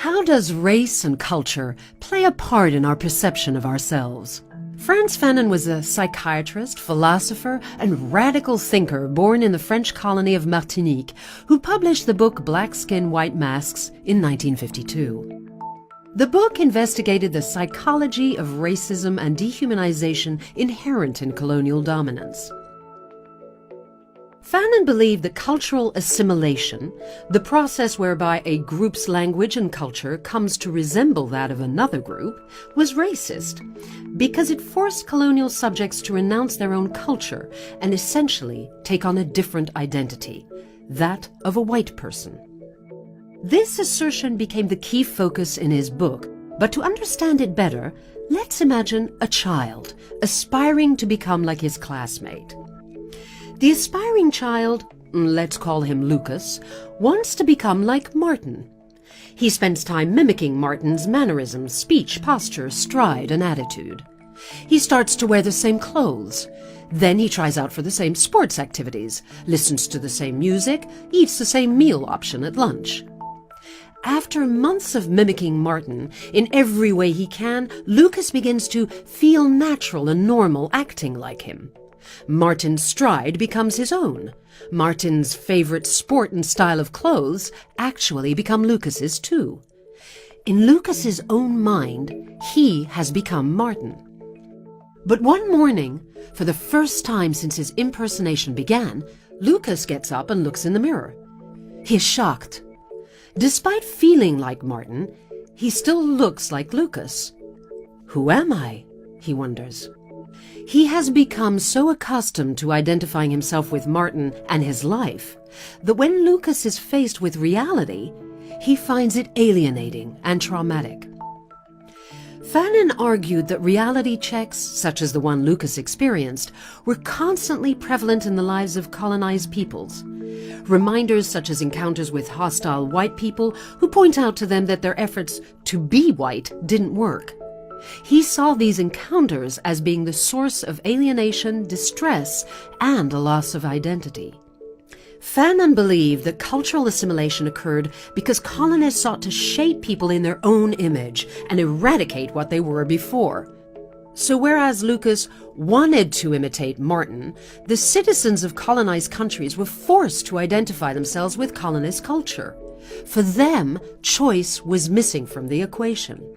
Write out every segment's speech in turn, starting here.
How does race and culture play a part in our perception of ourselves? Frantz Fanon was a psychiatrist, philosopher, and radical thinker born in the French colony of Martinique, who published the book Black Skin, White Masks in 1952. The book investigated the psychology of racism and dehumanization inherent in colonial dominance. Fanon believed that cultural assimilation, the process whereby a group's language and culture comes to resemble that of another group, was racist because it forced colonial subjects to renounce their own culture and essentially take on a different identity, that of a white person. This assertion became the key focus in his book, but to understand it better, let's imagine a child aspiring to become like his classmate. The aspiring child, let's call him Lucas, wants to become like Martin. He spends time mimicking Martin's mannerisms, speech, posture, stride, and attitude. He starts to wear the same clothes. Then he tries out for the same sports activities, listens to the same music, eats the same meal option at lunch. After months of mimicking Martin in every way he can, Lucas begins to feel natural and normal acting like him. Martin's stride becomes his own. Martin's favorite sport and style of clothes actually become Lucas's too. In Lucas's own mind, he has become Martin. But one morning, for the first time since his impersonation began, Lucas gets up and looks in the mirror. He is shocked. Despite feeling like Martin, he still looks like Lucas. Who am I? He wonders. He has become so accustomed to identifying himself with Martin and his life that when Lucas is faced with reality, he finds it alienating and traumatic. Fanon argued that reality checks, such as the one Lucas experienced, were constantly prevalent in the lives of colonized peoples. Reminders such as encounters with hostile white people who point out to them that their efforts to be white didn't work. He saw these encounters as being the source of alienation, distress, and a loss of identity. Fanon believed that cultural assimilation occurred because colonists sought to shape people in their own image and eradicate what they were before. So whereas Lucas wanted to imitate Martin, the citizens of colonized countries were forced to identify themselves with colonist culture. For them, choice was missing from the equation.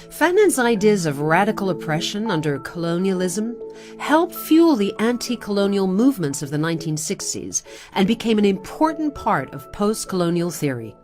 Fanon's ideas of radical oppression under colonialism helped fuel the anti-colonial movements of the 1960s and became an important part of post-colonial theory.